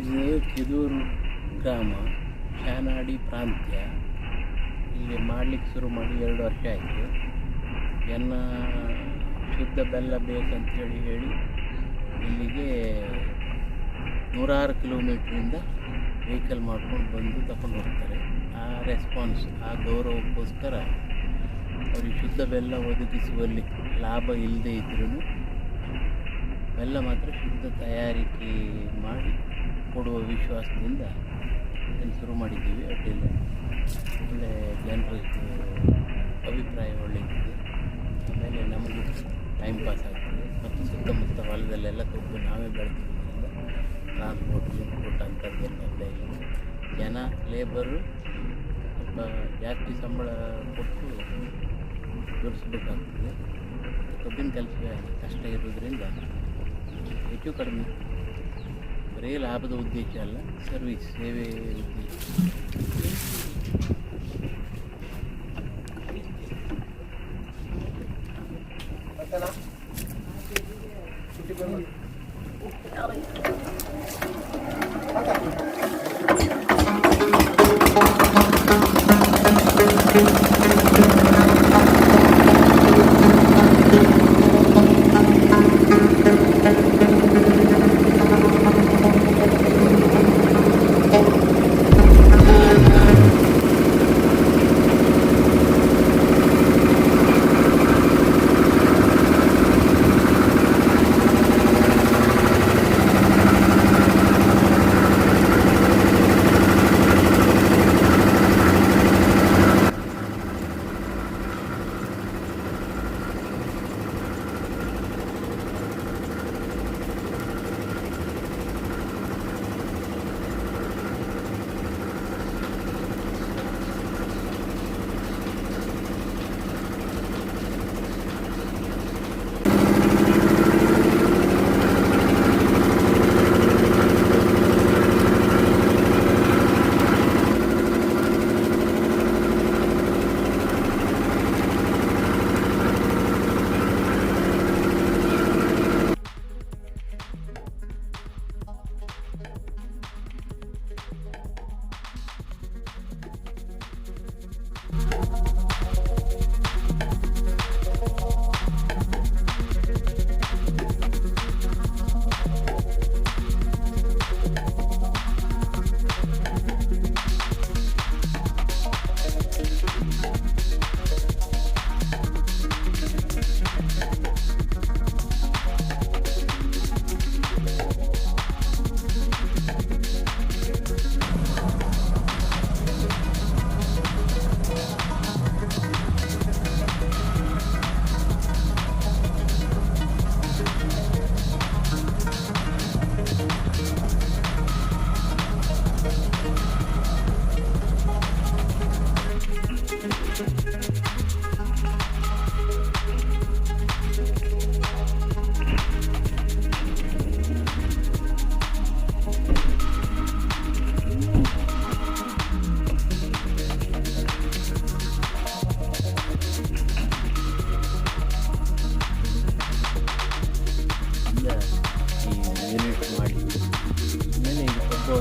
ಇದು ಕಿದೂರು ಗ್ರಾಮ, ಶಾನಾಡಿ ಪ್ರಾಂತ್ಯ. ಇಲ್ಲಿ ಮಾಡಲಿಕ್ಕೆ ಶುರು ಮಾಡಿ 2 ವರ್ಷ ಆಯಿತು. ಜನ ಶುದ್ಧ ಬೆಲ್ಲ ಬೇಕಂತೇಳಿ ಹೇಳಿ ಇಲ್ಲಿಗೆ 106 ಕಿಲೋಮೀಟ್ರಿಂದ ವೆಹಿಕಲ್ ಮಾಡ್ಕೊಂಡು ಬಂದು ತಗೊಂಡು ಹೋಗ್ತಾರೆ. ಆ ರೆಸ್ಪಾನ್ಸ್, ಆ ಗೌರವಕ್ಕೋಸ್ಕರ ಅವರಿಗೆ ಶುದ್ಧ ಬೆಲ್ಲ ಒದಗಿಸುವಲ್ಲಿ ಲಾಭ ಇಲ್ಲದೇ ಇದ್ರೂ ಬೆಲ್ಲ ಮಾತ್ರ ಶುದ್ಧ ತಯಾರಿಕೆ ಮಾಡಿ ಕೊಡುವ ವಿಶ್ವಾಸದಿಂದ ಇದನ್ನು ಶುರು ಮಾಡಿದ್ದೀವಿ. ಅಡ್ಡಿಲ್ಲ, ಒಳ್ಳೆ ಜನರ ಅಭಿಪ್ರಾಯ ಒಳ್ಳೆಯದಿದೆ. ಆಮೇಲೆ ನಮಗೆ ಟೈಮ್ ಪಾಸ್ ಆಗ್ತದೆ. ಮತ್ತು ಸುತ್ತಮುತ್ತ ಹೊಲದಲ್ಲೆಲ್ಲ ಕಬ್ಬು ನಾವೇ ಬೆಳೆದಿರೋದ್ರಿಂದ ಟ್ರಾನ್ಸ್ಪೋರ್ಟ್ ಅಂಥದ್ದೆಲ್ಲ ಇಲ್ಲ. ಜನ ಲೇಬರು ಸ್ವಲ್ಪ ಜಾಸ್ತಿ ಸಂಬಳ ಕೊಟ್ಟು ದುಡಿಸ್ಬೇಕಾಗ್ತದೆ. ಕಬ್ಬಿನ ಕೆಲಸ ಕಷ್ಟ ಇರೋದ್ರಿಂದ ಹೆಚ್ಚು ಕಡಿಮೆ ಬರೀ ಲಾಭದ ಉದ್ದೇಶ ಅಲ್ಲ, ಸರ್ವಿಸ್, ಸೇವೆ ಉದ್ದೇಶ.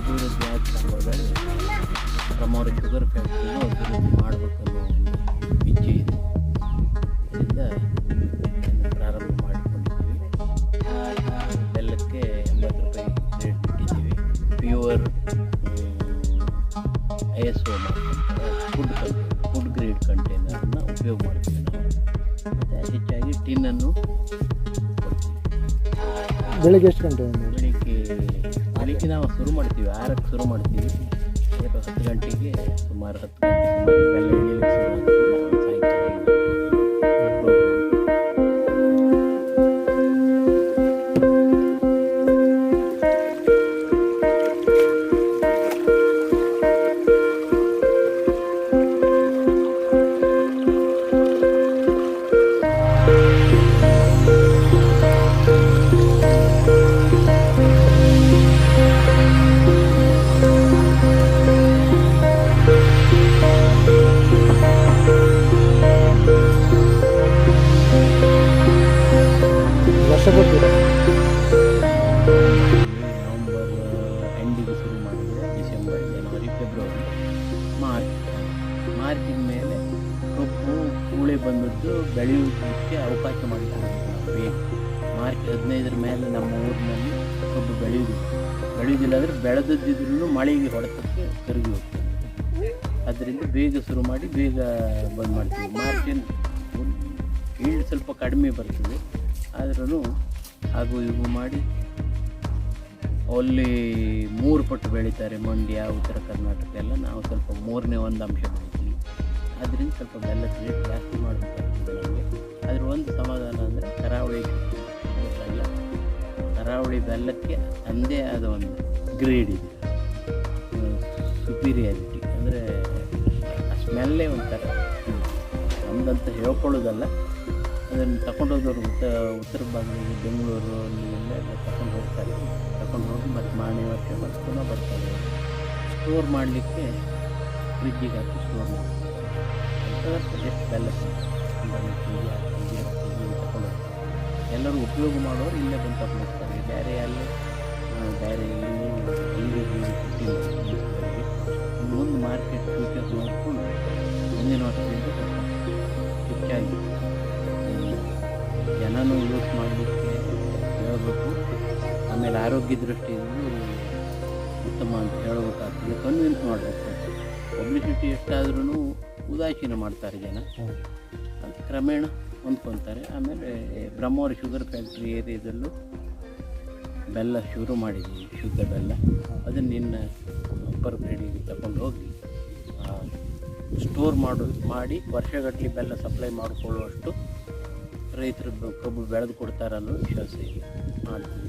ಅಭಿವೃದ್ಧಿ ಆಗ್ತಾ ಹೋದರೆ ಪ್ರಮೋರ ಶುಗರ್ ಫ್ಯಾಕ್ಟ್ರಿನೂ ಅಭಿವೃದ್ಧಿ ಮಾಡಬೇಕನ್ನೋ ಒಂದು ಇಚ್ಛೆ ಇದೆ. ಇದರಿಂದ ಪ್ರಾರಂಭ ಮಾಡಿಕೊಂಡಿದ್ದೀವಿ. ಬೆಲ್ಲಕ್ಕೆ 80 ರೂಪಾಯಿ ರೇಟ್ ಇಟ್ಟಿದ್ದೀವಿ. ಪ್ಯೂರ್ ISO ಫುಡ್ ಗ್ರೇಡ್ ಕಂಟೈನರನ್ನು ಉಪಯೋಗ ಮಾಡ್ತೀವಿ ನಾವು. ಮತ್ತು ಹೆಚ್ಚಾಗಿ ಟಿನ್ನನ್ನು ಕೊಡ್ತೀವಿ. ಬೆಳಗ್ಗೆ ಎಷ್ಟು ಗಂಟೆ? ಬೆಳಿಗ್ಗೆ ನಾವು ಶುರು ಮಾಡ್ತೀವಿ, 6ಕ್ಕೆ ಶುರು ಮಾಡ್ತೀವಿ. 10 ಗಂಟೆಗೆ ಸುಮಾರು 10 ಗಂಟೆ ಬೆಲ್ಲ ಇಳಿಯಲಿಕ್ಕೆ ಶುರು ಮಾಡ್ತೀವಿ. ಸಾಯಂಕಾಲ ಬೆಳೆದು ಬೆಳೆಯೋದಕ್ಕೆ ಅವಕಾಶ ಮಾಡಿಕೊಡ್ಬೇಕು ನಾವು ಬೇಗ. ಮಾರ್ಚ್ 15 ಮೇಲೆ ನಮ್ಮ ಊರಿನಲ್ಲಿ ಕಬ್ಬು ಬೆಳೆಯೋದಿಲ್ಲ ಅಂದರೆ ಬೆಳೆದಿದ್ರೂ ಮಳೆಗೆ ಹೊಡೆತಕ್ಕೆ ಕರಗಿ ಹೋಗ್ತದೆ. ಅದರಿಂದ ಬೇಗ ಶುರು ಮಾಡಿ ಬೇಗ ಬಂದ್ ಮಾಡ್ತೀವಿ. ಮಾರ್ಚಿನ ಈಲ್ಡ್ ಸ್ವಲ್ಪ ಕಡಿಮೆ ಬರ್ತದೆ, ಆದ್ರೂ ಹಾಗೂ ಇವು ಮಾಡಿ ಅಲ್ಲಿ 3 ಪಟ್ಟು ಬೆಳೀತಾರೆ. ಮಂಡ್ಯ, ಉತ್ತರ ಕರ್ನಾಟಕ ಎಲ್ಲ ನಾವು ಸ್ವಲ್ಪ 3ನೇ ಒಂದು ಅಂಶ ಬೆಳಿತೀವಿ. ಅದರಿಂದ ಸ್ವಲ್ಪ ಬೆಲ್ಲದ ರೇಟ್ ಜಾಸ್ತಿ ಮಾಡಬೇಕಾಗ್ತದೆ ನಮಗೆ. ಅದ್ರ ಒಂದು ಸಮಾಧಾನ ಅಂದರೆ ಕರಾವಳಿ ಬೆಲ್ಲಕ್ಕೆ ತಂದೇ ಆದ ಒಂದು ಗ್ರೇಡ್ ಇದೆ, ಸುಪೀರಿಯಾರಿಟಿ. ಅಂದರೆ ಆ ಸ್ಮೆಲ್ಲೇ ಒಂಥರ ನಮ್ದಂತ ಹೇಳ್ಕೊಳ್ಳೋದಲ್ಲ. ಅದನ್ನು ತಗೊಂಡೋದವರು ಉತ್ತರ ಭಾಗದಲ್ಲಿ ಬೆಂಗಳೂರು ಅಲ್ಲೆಲ್ಲ ತಗೊಂಡು ಹೋಗಿ ಮತ್ತು ಮಾರನೇ ವರ್ಷ ಮತ್ತು ಪುನಃ ಬರ್ತಾರೆ. ಸ್ಟೋರ್ ಮಾಡಲಿಕ್ಕೆ ಫ್ರಿಜ್ಜಿಗೆ ಹಾಕಿ ಸ್ಟೋರ್ ಮಾಡ್ತಾರೆ. ಎಷ್ಟು ಬೆಲ್ಲ ತಗೊಂಡು ಎಲ್ಲರೂ ಉಪಯೋಗ ಮಾಡೋರು ಇಲ್ಲೇ ಬಂದು ತಗೊಂಡು ಹೋಗ್ತಾರೆ. ಬೇರೆ ಇಲ್ಲಿ ಮುಂದೆ ಮಾರ್ಕೆಟ್ ಫ್ಯೂಚರ್ ನೋಡಿಕೊಂಡು ಮುಂದಿನ ವರ್ಷದಿಂದ ಹೆಚ್ಚಾಗಿ ಜನನೂ ಯೂಸ್ ಮಾಡಲಿಕ್ಕೆ ಹೇಳಬೇಕು. ಆಮೇಲೆ ಆರೋಗ್ಯ ದೃಷ್ಟಿಯಿಂದ ಉತ್ತಮ ಅಂತ ಹೇಳಬೇಕಾಗ್ತದೆ, ಕನ್ವಿನ್ಸ್ ಮಾಡಬೇಕು. ಪಬ್ಲಿಸಿಟಿ ಎಷ್ಟಾದ್ರೂ ಉದಾಸೀನ ಮಾಡ್ತಾರೆ ಜನ, ಅದು ಕ್ರಮೇಣ ಹೊಂದ್ಕೊತಾರೆ. ಆಮೇಲೆ ಬ್ರಹ್ಮವರ ಶುಗರ್ ಫ್ಯಾಕ್ಟ್ರಿ ಏರಿಯಾದಲ್ಲೂ ಬೆಲ್ಲ ಶುರು ಮಾಡಿದ್ದೀವಿ, ಶುದ್ಧ ಬೆಲ್ಲ. ಅದನ್ನು ಇನ್ನು ಅಪ್ಪರ್ ಗ್ರೇಡಿಗೆ ತಗೊಂಡು ಹೋಗಿ ಸ್ಟೋರ್ ಮಾಡಿ ವರ್ಷಗಟ್ಟಲೆ ಬೆಲ್ಲ ಸಪ್ಲೈ ಮಾಡಿಕೊಳ್ಳುವಷ್ಟು ರೈತರು ಕಬ್ಬು ಬೆಳೆದು ಕೊಡ್ತಾರೆ ಅನ್ನೋ ವಿಶ್ವಾಸ ಇದೆ. ಮಾಡ್ತೀವಿ.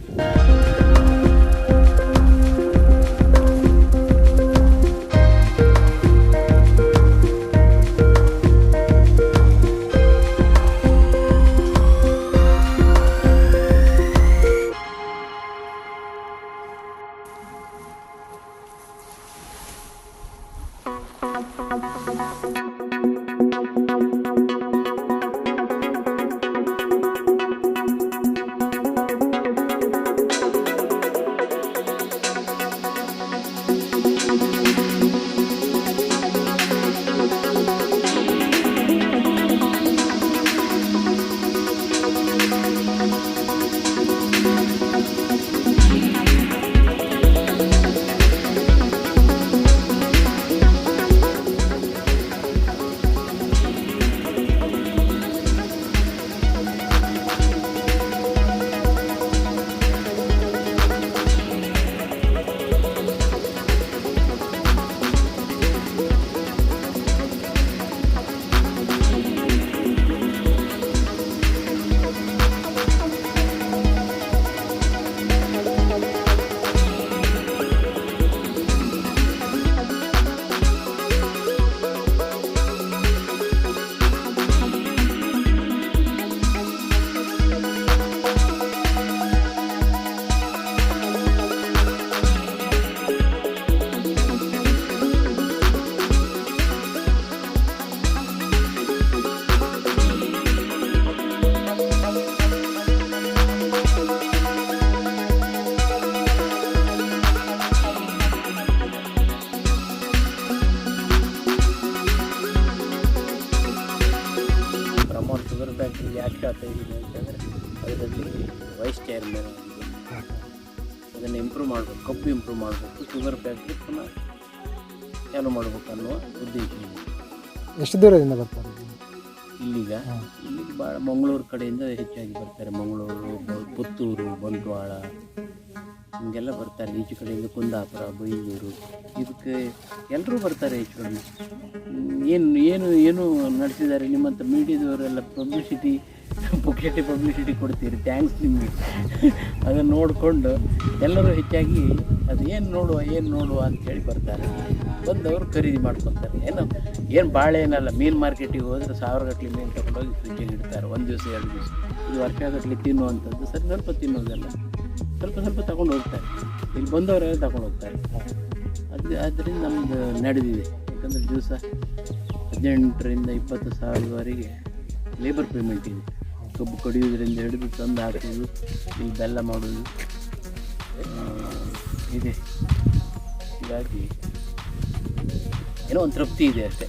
ಯಾಕೆ ಇದೆ ಅಂತಂದರೆ ಅದರಲ್ಲಿ ವೈಸ್ ಚೇರ್ಮನ್ ಆಗಿದೆ. ಅದನ್ನು ಇಂಪ್ರೂವ್ ಮಾಡಬೇಕು, ಕಬ್ಬು ಇಂಪ್ರೂವ್ ಮಾಡಬೇಕು, ಶುಗರ್ ಫ್ಯಾಕ್ಟ್ರಿ ಪುನಃ ಚಾಲು ಮಾಡಬೇಕು ಅನ್ನುವ ಉದ್ದೇಶ ಇದೆ. ಎಷ್ಟು ದೂರದಿಂದ ಬರ್ತಾರೆ ಇಲ್ಲಿಗೆ ಭಾಳ ಮಂಗಳೂರು ಕಡೆಯಿಂದ ಹೆಚ್ಚಾಗಿ ಬರ್ತಾರೆ. ಮಂಗಳೂರು, ಪುತ್ತೂರು, ಬಂಟ್ವಾಳ ಹಿಂಗೆಲ್ಲ ಬರ್ತಾರೆ. ಈಚೆ ಕಡೆಯಿಂದ ಕುಂದಾಪುರ, ಬೈಂದೂರು, ಇದಕ್ಕೆ ಎಲ್ಲರೂ ಬರ್ತಾರೆ ಈಚೆ ಕಡೆ. ಏನು ನಡೆಸಿದ್ದಾರೆ ನಿಮ್ಮಂಥ ಮೀಡಿಯಾದವರೆಲ್ಲ ಪಬ್ಲಿಸಿಟಿ ಪಬ್ಲಿಸಿಟಿ ಕೊಡ್ತೀರಿ, ಥ್ಯಾಂಕ್ಸ್ ನಿಮಗೆ. ಅದನ್ನು ನೋಡಿಕೊಂಡು ಎಲ್ಲರೂ ಹೆಚ್ಚಾಗಿ ಅದು ಏನು ನೋಡುವ ಅಂಥೇಳಿ ಬರ್ತಾರೆ. ಬಂದವರು ಖರೀದಿ ಮಾಡ್ಕೊತಾರೆ. ಏನು ಭಾಳ ಏನಲ್ಲ, ಮೀನು ಮಾರ್ಕೆಟಿಗೆ ಹೋದರೆ 1000 ಗಟ್ಟಲೆ ಮೀನು ತೊಗೊಂಡೋಗಿ ಫ್ರಿಜ್ಜಿಗೆ ಇಡ್ತಾರೆ. 1 ದಿವಸ 2 ದಿವಸ. ಇದು ವರ್ಷಗಟ್ಟಲೆ ತಿನ್ನುವಂಥದ್ದು ಸ್ವಲ್ಪ ತಿನ್ನೋದಲ್ಲ, ಸ್ವಲ್ಪ ತಗೊಂಡು ಹೋಗ್ತಾರೆ. ಇಲ್ಲಿ ಬಂದವರೆಲ್ಲ ತಗೊಂಡು ಹೋಗ್ತಾರೆ. ಆದ್ದರಿಂದ ನಮ್ಮದು ನಡೆದಿದೆ. ಯಾಕಂದರೆ ದಿವಸ 18ರಿಂದ 20 ಸಾವಿರದವರೆಗೆ ಲೇಬರ್ ಪೇಮೆಂಟ್ ಇದೆ. ಕಬ್ಬು ಕಡಿಯೋದ್ರಿಂದ ಹಿಡಿದು ತಂದು ಹಾಕೋದು, ಇಲ್ಲಿ ಬೆಲ್ಲ ಮಾಡೋದು ಇದೆ. ಹೀಗಾಗಿ ಏನೋ ಒಂದು ತೃಪ್ತಿ ಇದೆ ಅಷ್ಟೇ.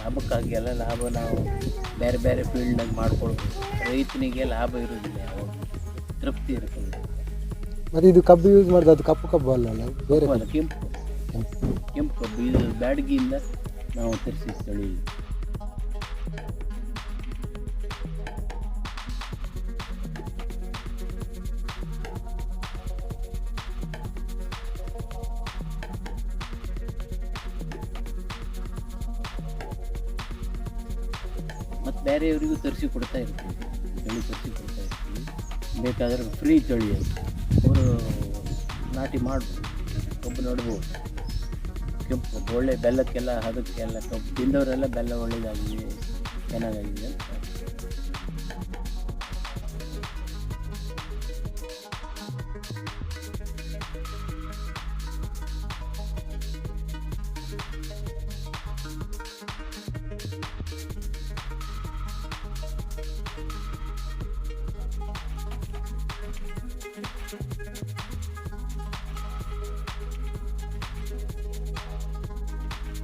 ಲಾಭಕ್ಕಾಗಿ ಎಲ್ಲ ಲಾಭ ನಾವು ಬೇರೆ ಬೇರೆ ಫೀಲ್ಡ್ನಾಗ ಮಾಡ್ಕೊಳ್ಬೋದು. ರೈತನಿಗೆ ಲಾಭ ಇರೋದಿಲ್ಲ, ಯಾವಾಗ ತೃಪ್ತಿ ಇರ್ತದೆ. ಮತ್ತು ಇದು ಕಬ್ಬು ಯೂಸ್ ಮಾಡಿದ್ರೆ ಅದು ಕಪ್ಪು ಕಬ್ಬು ಅಲ್ಲ ಬೇರೆ ಅಲ್ಲ, ಕೆಂಪು ಕೆಂಪು ಕಬ್ಬು. ಇದು ಬ್ಯಾಡಗಿಯಿಂದ ನಾವು ತರಿಸಿ ತಳಿ. ಮತ್ತು ಬೇರೆಯವರಿಗೂ ತರಿಸಿ ಕೊಡ್ತಾ ಇರ್ತೀವಿ, ತಳಿ ತರಿಸಿ ಕೊಡ್ತಾ ಇರ್ತೀವಿ. ಬೇಕಾದರೆ ಫ್ರೀ ತಳಿ ಅದು, ಅವರು ನಾಟಿ ಮಾಡ್ಬೋದು, ಕಬ್ಬು ನೆಡ್ಬೋದು. ಕೆಂಪು ಕಬ್ಬು ಒಳ್ಳೆ ಬೆಲ್ಲಕ್ಕೆಲ್ಲ, ಅದಕ್ಕೆಲ್ಲ ಕಬ್ಬು ತಿಂದವರೆಲ್ಲ ಬೆಲ್ಲ ಒಳ್ಳೆಯದಾಗಿದೆ, ಚೆನ್ನಾಗಾಗಿದೆ ಅಂತ.